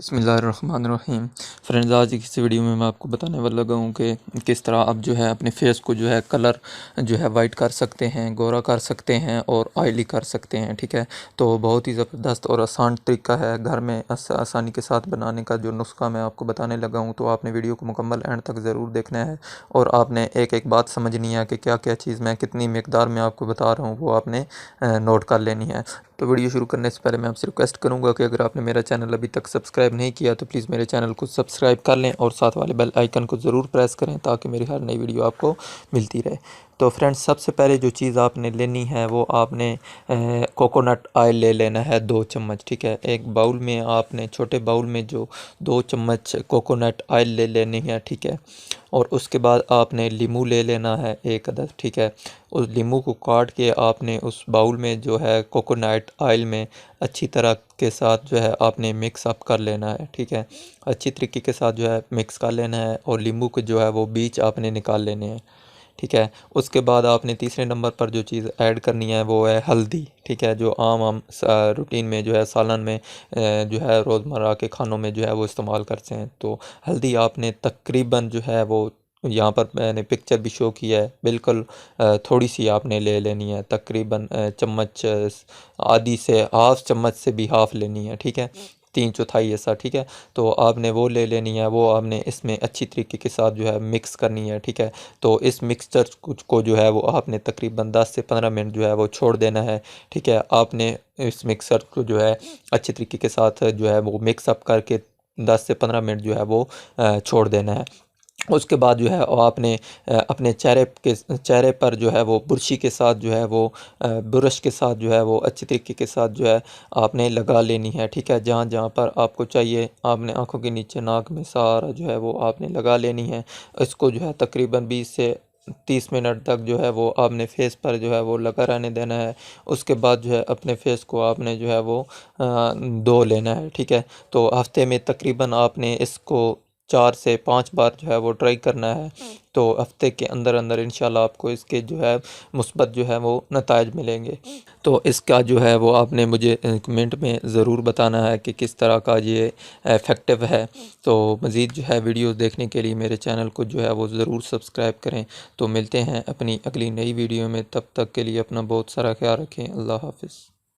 बिस्मिल्लाहिर्रहमानिर्रहीम। फ्रेंड्स, आज की इस वीडियो में मैं आपको बताने वाला लगा हूँ कि किस तरह आप जो है अपने फेस को जो है कलर जो है वाइट कर सकते हैं, गोरा कर सकते हैं और ऑयली कर सकते हैं। ठीक है, तो बहुत ही ज़बरदस्त और आसान तरीका है घर में आसानी के साथ बनाने का। जो नुस्खा मैं आपको बताने लगा हूँ, तो आपने वीडियो को मुकम्मल एंड तक ज़रूर देखना है और आपने एक एक बात समझनी है कि क्या क्या चीज़ मैं कितनी मकदार में आपको बता रहा हूँ, वो आपने नोट कर लेनी है। तो वीडियो शुरू करने से पहले मैं आपसे रिक्वेस्ट करूंगा कि अगर आपने मेरा चैनल अभी तक सब्सक्राइब नहीं किया तो प्लीज़ मेरे चैनल को सब्सक्राइब कर लें और साथ वाले बेल आइकन को ज़रूर प्रेस करें ताकि मेरी हर नई वीडियो आपको मिलती रहे। तो फ्रेंड्स, सबसे पहले जो चीज़ आपने लेनी है वो आपने कोकोनट ऑयल ले लेना है 2 चम्मच। ठीक है, एक बाउल में आपने छोटे बाउल में जो 2 चम्मच कोकोनट ऑयल ले लेनी है। ठीक है, और उसके बाद आपने लीमू ले लेना है 1 अदद। ठीक है, उस लीमू को काट के आपने उस बाउल में जो है कोकोनट ऑयल में अच्छी तरह के साथ जो है आपने मिक्स अप कर लेना है। ठीक है, अच्छी तरीके के साथ जो है मिक्स कर लेना है और लीमू के जो है वो बीज आपने निकाल लेने हैं। ठीक है, उसके बाद आपने तीसरे नंबर पर जो चीज़ ऐड करनी है वो है हल्दी। ठीक है, जो आम रूटीन में जो है सालन में जो है रोज़मर्रा के खानों में जो है वो इस्तेमाल करते हैं। तो हल्दी आपने तकरीबन जो है वो यहाँ पर मैंने पिक्चर भी शो किया है, बिल्कुल थोड़ी सी आपने ले लेनी है, तकरीबन चम्मच आधी से हाफ़ चम्मच से भी हाफ़ लेनी है। ठीक है, 3/4 ऐसा। ठीक है, तो आपने वो ले लेनी है, वो आपने इसमें अच्छी तरीके के साथ जो है मिक्स करनी है। ठीक है, तो इस मिक्सचर को जो है वो आपने तकरीबन 10 से 15 मिनट जो है वो छोड़ देना है। ठीक है, आपने इस मिक्सर को जो है अच्छी तरीके के साथ जो है वो मिक्स अप करके 10 से 15 मिनट जो है वो छोड़ देना है। उसके बाद जो है वो आपने अपने चेहरे पर जो है वो बुरशी के साथ जो है वो ब्रश के साथ जो है वो अच्छी तरीके के साथ जो है आपने लगा लेनी है। ठीक है, जहाँ जहाँ पर आपको चाहिए आपने आँखों के नीचे, नाक में सारा जो है वो आपने लगा लेनी है। इसको जो है तकरीबन 20 से 30 मिनट तक जो है वो आपने फेस पर जो है वो लगा रहने देना है। उसके बाद जो है अपने फेस को आपने जो है वो धो लेना है। ठीक है, तो हफ्ते में तकरीबन आपने इसको 4 से 5 बार जो है वो ट्राई करना है। तो हफ्ते के अंदर अंदर इंशाल्लाह आपको इसके जो है मुस्बत जो है वो नताइज मिलेंगे। तो इसका जो है वो आपने मुझे कमेंट में ज़रूर बताना है कि किस तरह का ये इफ़ेक्टिव है। तो मज़ीद जो है वीडियोस देखने के लिए मेरे चैनल को जो है वो ज़रूर सब्सक्राइब करें। तो मिलते हैं अपनी अगली नई वीडियो में, तब तक के लिए अपना बहुत सारा ख्याल रखें। अल्लाह हाफ़िज़।